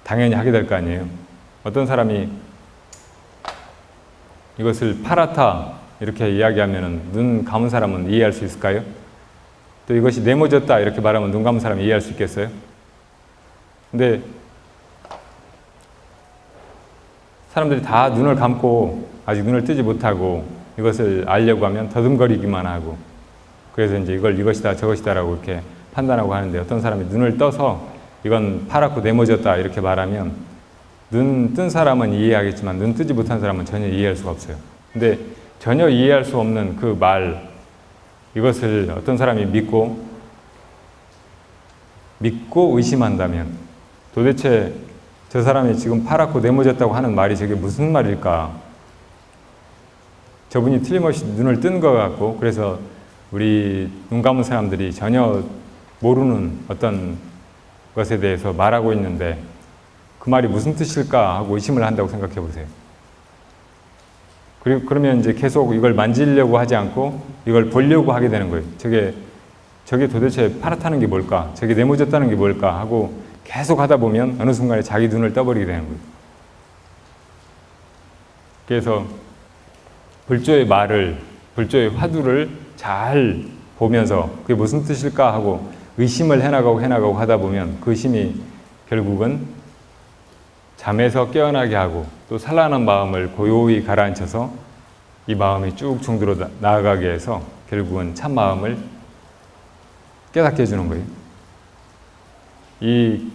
당연히 하게 될 거 아니에요. 어떤 사람이 이것을 파라타 이렇게 이야기하면 눈 감은 사람은 이해할 수 있을까요? 또 이것이 네모졌다 이렇게 말하면 눈 감은 사람이 이해할 수 있겠어요? 근데 사람들이 다 눈을 감고 아직 눈을 뜨지 못하고 이것을 알려고 하면 더듬거리기만 하고, 그래서 이제 이것이다 저것이다라고 이렇게 판단하고 하는데, 어떤 사람이 눈을 떠서 이건 파랗고 네모졌다 이렇게 말하면 눈 뜬 사람은 이해하겠지만 눈 뜨지 못한 사람은 전혀 이해할 수가 없어요. 근데 전혀 이해할 수 없는 그 말, 이것을 어떤 사람이 믿고 의심한다면 도대체 저 사람이 지금 파랗고 네모졌다고 하는 말이 저게 무슨 말일까? 저분이 틀림없이 눈을 뜬 것 같고, 그래서 우리 눈 감은 사람들이 전혀 모르는 어떤 것에 대해서 말하고 있는데 그 말이 무슨 뜻일까 하고 의심을 한다고 생각해 보세요. 그리고 그러면 이제 계속 이걸 만지려고 하지 않고 이걸 보려고 하게 되는 거예요. 저게 도대체 파랗다는 게 뭘까? 저게 네모졌다는 게 뭘까? 하고 계속 하다 보면 어느 순간에 자기 눈을 떠버리게 되는 거예요. 그래서 불조의 말을, 불조의 화두를 잘 보면서 그게 무슨 뜻일까 하고 의심을 해나가고 하다 보면 그 의심이 결국은 잠에서 깨어나게 하고 또 산란한 마음을 고요히 가라앉혀서 이 마음이 쭉 중도로 나아가게 해서 결국은 참 마음을 깨닫게 해주는 거예요. 이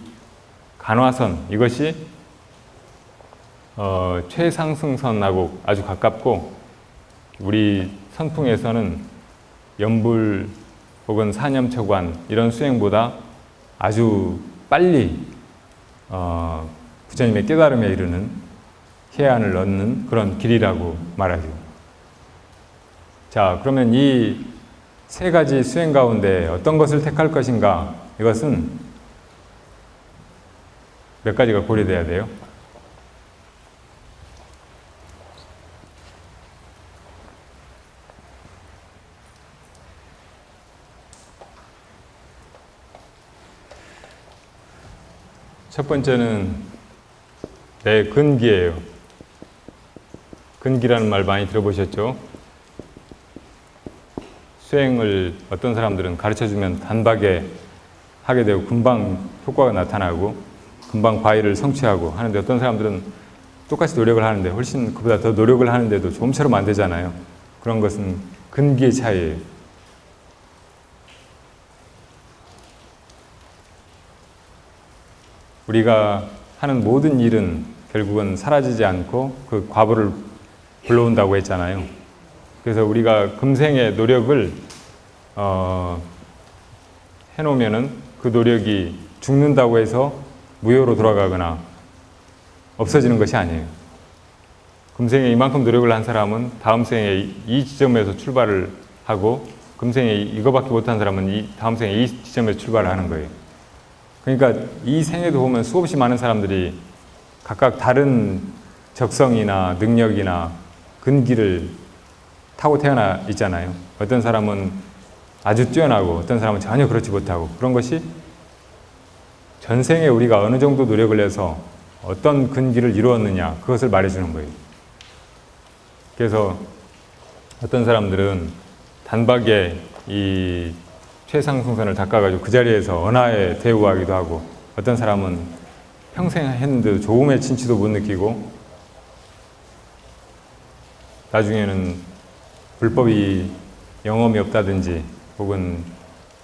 간화선, 이것이 최상승선하고 아주 가깝고, 우리 선풍에서는 연불 혹은 사념처관 이런 수행보다 아주 빨리 부처님의 깨달음에 이르는 해안을 얻는 그런 길이라고 말하죠. 자, 그러면 이 세 가지 수행 가운데 어떤 것을 택할 것인가? 이것은 몇 가지가 고려돼야 돼요. 첫 번째는 내 근기예요. 근기라는 말 많이 들어보셨죠? 수행을 어떤 사람들은 가르쳐주면 단박에 하게 되고 금방 효과가 나타나고 금방 과일을 성취하고 하는데 어떤 사람들은 똑같이 노력을 하는데 훨씬 그보다 더 노력을 하는데도 좀처럼 안 되잖아요. 그런 것은 근기의 차이예요. 우리가 하는 모든 일은 결국은 사라지지 않고 그 과보를 불러온다고 했잖아요. 그래서 우리가 금생의 노력을 해놓으면은 그 노력이 죽는다고 해서 무효로 돌아가거나 없어지는 것이 아니에요. 금생에 이만큼 노력을 한 사람은 다음 생에 이 지점에서 출발을 하고 금생에 이거밖에 못한 사람은 다음 생에 이 지점에서 출발을 하는 거예요. 그러니까 이 생에도 보면 수없이 많은 사람들이 각각 다른 적성이나 능력이나 근기를 타고 태어나 있잖아요. 어떤 사람은 아주 뛰어나고 어떤 사람은 전혀 그렇지 못하고 그런 것이 전생에 우리가 어느 정도 노력을 해서 어떤 근기를 이루었느냐 그것을 말해주는 거예요. 그래서 어떤 사람들은 단박에 이 최상승선을 닦아가지고 그 자리에서 언하에 대우하기도 하고 어떤 사람은 평생 했는데도 조금의 진치도 못 느끼고 나중에는 불법이 영험이 없다든지 혹은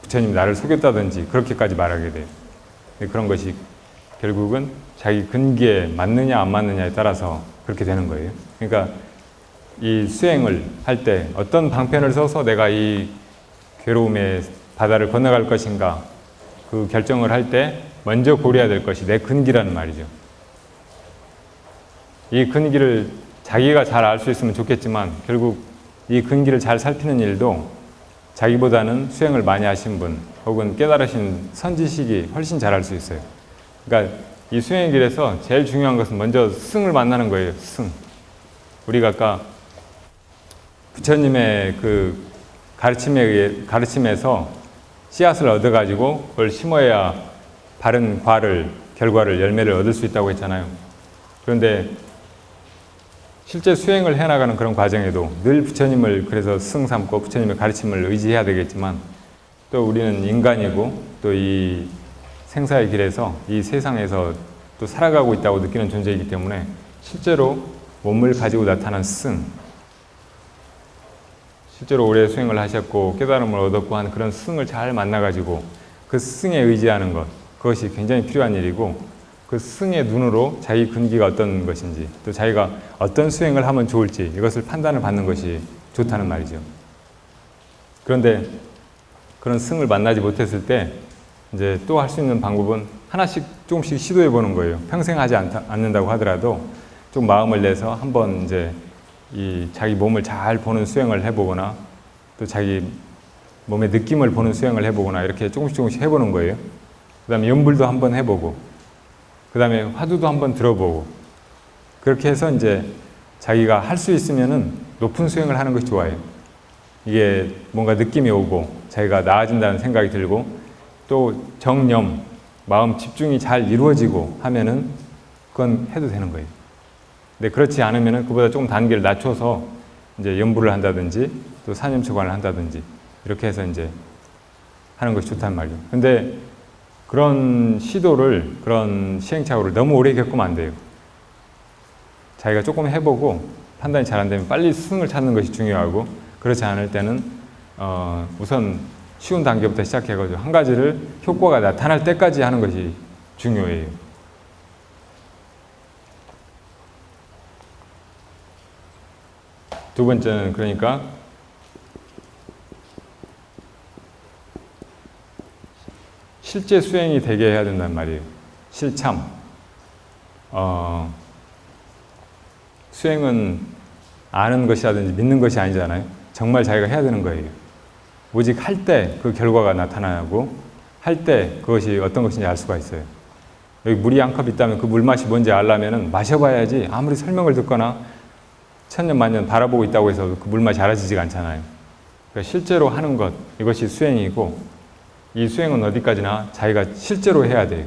부처님이 나를 속였다든지 그렇게까지 말하게 돼요. 그런 것이 결국은 자기 근기에 맞느냐 안 맞느냐에 따라서 그렇게 되는 거예요. 그러니까 이 수행을 할 때 어떤 방편을 써서 내가 이 괴로움의 바다를 건너갈 것인가 그 결정을 할 때 먼저 고려해야 될 것이 내 근기라는 말이죠. 이 근기를 자기가 잘 알 수 있으면 좋겠지만 결국 이 근기를 잘 살피는 일도 자기보다는 수행을 많이 하신 분 혹은 깨달으신 선지식이 훨씬 잘 할 수 있어요. 그러니까 이 수행의 길에서 제일 중요한 것은 먼저 승을 만나는 거예요. 승. 우리가 아까 부처님의 그 가르침에서 씨앗을 얻어가지고 그걸 심어야 바른 결과를, 열매를 얻을 수 있다고 했잖아요. 그런데 실제 수행을 해나가는 그런 과정에도 늘 부처님을 그래서 승 삼고 부처님의 가르침을 의지해야 되겠지만 또 우리는 인간이고 또 이 생사의 길에서 이 세상에서 또 살아가고 있다고 느끼는 존재이기 때문에 실제로 몸을 가지고 나타난 승, 실제로 오래 수행을 하셨고 깨달음을 얻었고 한 그런 승을 잘 만나가지고 그 승에 의지하는 것, 그것이 굉장히 필요한 일이고 그 승의 눈으로 자기 근기가 어떤 것인지 또 자기가 어떤 수행을 하면 좋을지 이것을 판단을 받는 것이 좋다는 말이죠. 그런데 그런 승을 만나지 못했을 때 이제 또 할 수 있는 방법은 하나씩 조금씩 시도해 보는 거예요. 평생 하지 않는다고 하더라도 좀 마음을 내서 한번 이제 이 자기 몸을 잘 보는 수행을 해보거나 또 자기 몸의 느낌을 보는 수행을 해보거나 이렇게 조금씩 해보는 거예요. 그 다음에 연불도 한번 해보고 그 다음에 화두도 한번 들어보고 그렇게 해서 이제 자기가 할 수 있으면은 높은 수행을 하는 것이 좋아요. 이게 뭔가 느낌이 오고 자기가 나아진다는 생각이 들고 또 정념, 마음 집중이 잘 이루어지고 하면은 그건 해도 되는 거예요. 근데 그렇지 않으면은 그보다 조금 단계를 낮춰서 이제 연불을 한다든지 또 사념초관을 한다든지 이렇게 해서 이제 하는 것이 좋단 말이에요. 근데 그런 시도를, 그런 시행착오를 너무 오래 겪으면 안 돼요. 자기가 조금 해보고 판단이 잘 안 되면 빨리 승을 찾는 것이 중요하고 그렇지 않을 때는 우선 쉬운 단계부터 시작해가지고 한 가지를 효과가 나타날 때까지 하는 것이 중요해요. 두 번째는 그러니까 실제 수행이 되게 해야 된단 말이에요. 실참. 수행은 아는 것이라든지 믿는 것이 아니잖아요. 정말 자기가 해야 되는 거예요. 오직 할 때 그 결과가 나타나고 할 때 그것이 어떤 것인지 알 수가 있어요. 여기 물이 한 컵 있다면 그 물맛이 뭔지 알려면 마셔봐야지 아무리 설명을 듣거나 천년만년 바라보고 있다고 해서 그 물맛이 알아지지가 않잖아요. 그러니까 실제로 하는 것, 이것이 수행이고 이 수행은 어디까지나 자기가 실제로 해야 돼요.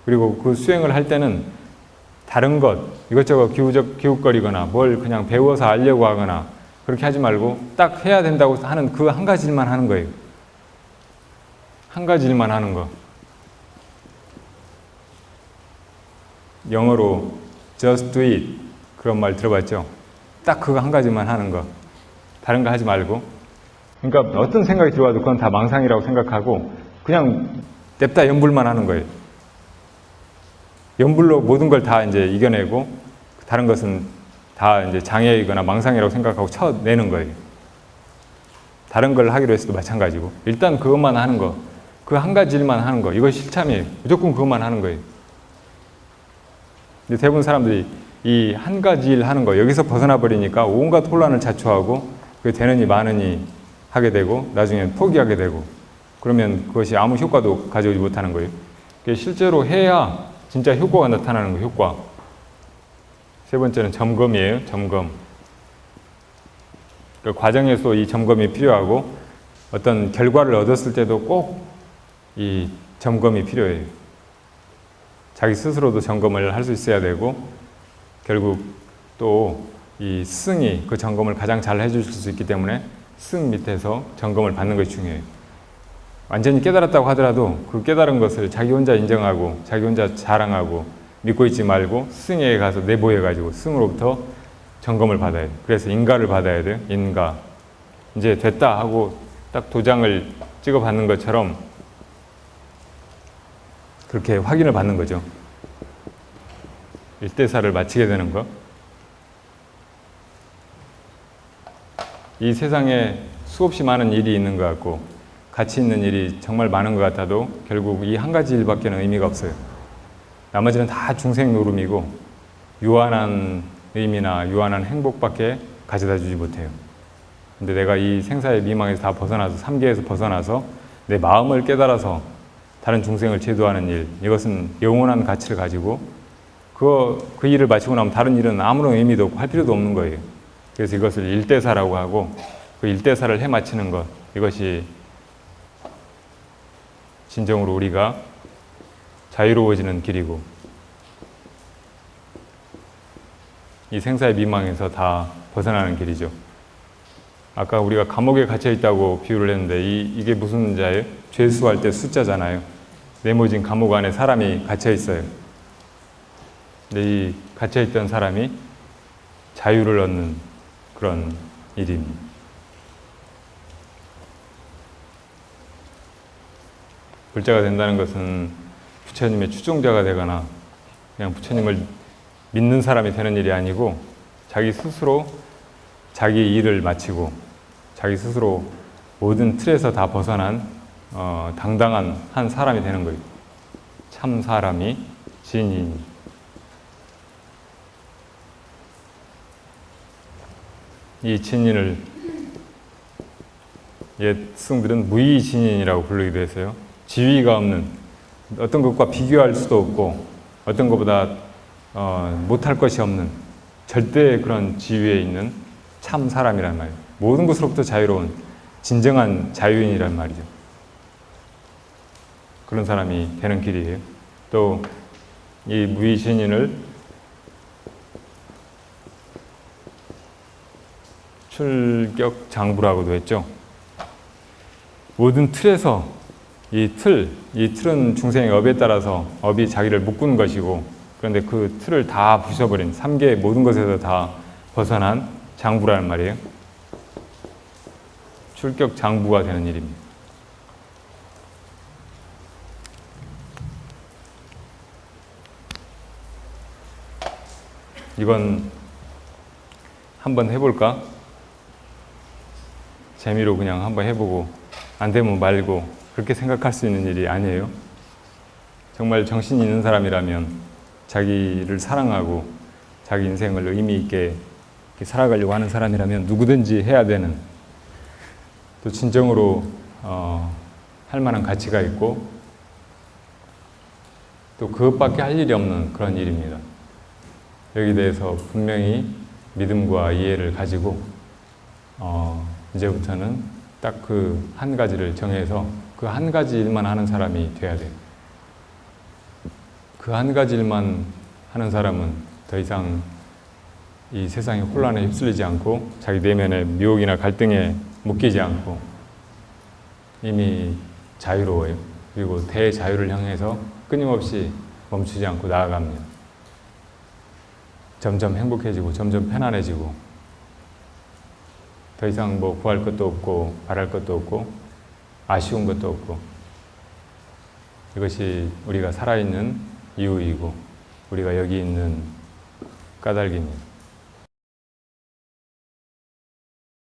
그리고 그 수행을 할 때는 다른 것, 이것저것 기웃거리거나 뭘 그냥 배워서 알려고 하거나 그렇게 하지 말고 딱 해야 된다고 하는 그 한 가지 일만 하는 거예요. 한 가지 일만 하는 거. 영어로 just do it 그런 말 들어봤죠? 딱 그거 한 가지만 하는 거. 다른 거 하지 말고. 그러니까 어떤 생각이 들어와도 그건 다 망상이라고 생각하고 그냥 냅다 염불만 하는 거예요. 염불로 모든 걸 다 이제 이겨내고 다른 것은 다 이제 장애이거나 망상이라고 생각하고 쳐내는 거예요. 다른 걸 하기로 했어도 마찬가지고 일단 그것만 하는 거, 그 한 가지 일만 하는 거, 이것이 실참이에요. 무조건 그것만 하는 거예요. 근데 대부분 사람들이 이 한 가지 일 하는 거 여기서 벗어나 버리니까 온갖 혼란을 자초하고 그게 되느니 마느니 하게 되고 나중엔 포기하게 되고 그러면 그것이 아무 효과도 가져오지 못하는 거예요. 실제로 해야 진짜 효과가 나타나는 거예요. 효과. 세 번째는 점검이에요. 점검. 그 과정에서 이 점검이 필요하고 어떤 결과를 얻었을 때도 꼭 이 점검이 필요해요. 자기 스스로도 점검을 할 수 있어야 되고 결국 또 이 스승이 그 점검을 가장 잘 해주실 수 있기 때문에 스승 밑에서 점검을 받는 것이 중요해요. 완전히 깨달았다고 하더라도 그 깨달은 것을 자기 혼자 인정하고 자기 혼자 자랑하고 믿고 있지 말고 스승에게 가서 내보여가지고 스승으로부터 점검을 받아야 돼요. 그래서 인가를 받아야 돼요. 인가. 이제 됐다 하고 딱 도장을 찍어 받는 것처럼 그렇게 확인을 받는 거죠. 일대사를 마치게 되는 거. 이 세상에 수없이 많은 일이 있는 것 같고 가치 있는 일이 정말 많은 것 같아도 결국 이 한 가지 일밖에는 의미가 없어요. 나머지는 다 중생 노름이고 유한한 의미나 유한한 행복밖에 가져다 주지 못해요. 근데 내가 이 생사의 미망에서 다 벗어나서 삼계에서 벗어나서 내 마음을 깨달아서 다른 중생을 제도하는 일, 이것은 영원한 가치를 가지고 그 일을 마치고 나면 다른 일은 아무런 의미도 없고 할 필요도 없는 거예요. 그래서 이것을 일대사라고 하고 그 일대사를 해 마치는 것, 이것이 진정으로 우리가 자유로워지는 길이고 이 생사의 미망에서 다 벗어나는 길이죠. 아까 우리가 감옥에 갇혀 있다고 비유를 했는데 이게 무슨 자예요? 죄수할 때 숫자잖아요. 네모진 감옥 안에 사람이 갇혀 있어요. 근데 이 갇혀 있던 사람이 자유를 얻는 그런 일입니다. 불자가 된다는 것은 부처님의 추종자가 되거나 그냥 부처님을 믿는 사람이 되는 일이 아니고 자기 스스로 자기 일을 마치고 자기 스스로 모든 틀에서 다 벗어난 당당한 한 사람이 되는 거예요. 참 사람이 진인. 이 진인을 옛 스승들은 무의진인이라고 부르기도 했어요. 지위가 없는, 어떤 것과 비교할 수도 없고 어떤 것보다 못할 것이 없는 절대 그런 지위에 있는 참 사람이란 말이에요. 모든 것으로부터 자유로운 진정한 자유인이란 말이죠. 그런 사람이 되는 길이에요. 또 이 무의신인을 출격장부라고도 했죠. 모든 틀에서 이 틀은 중생의 업에 따라서 업이 자기를 묶은 것이고 그런데 그 틀을 다 부숴버린 삼계의 모든 것에서 다 벗어난 장부라는 말이에요. 출격장부가 되는 일입니다. 이건 한번 해볼까? 재미로 그냥 한번 해보고 안 되면 말고 그렇게 생각할 수 있는 일이 아니에요. 정말 정신이 있는 사람이라면 자기를 사랑하고 자기 인생을 의미 있게 이렇게 살아가려고 하는 사람이라면 누구든지 해야 되는, 또 진정으로 할 만한 가치가 있고 또 그것밖에 할 일이 없는 그런 일입니다. 여기 대해서 분명히 믿음과 이해를 가지고 이제부터는 딱 그 한 가지를 정해서 그 한 가지 일만 하는 사람이 돼야 돼요. 그 한 가지 일만 하는 사람은 더 이상 이 세상의 혼란에 휩쓸리지 않고 자기 내면의 미혹이나 갈등에 묶이지 않고 이미 자유로워요. 그리고 대자유를 향해서 끊임없이 멈추지 않고 나아갑니다. 점점 행복해지고 점점 편안해지고 더 이상 뭐 구할 것도 없고 바랄 것도 없고 아쉬운 것도 없고, 이것이 우리가 살아있는 이유이고 우리가 여기 있는 까닭입니다.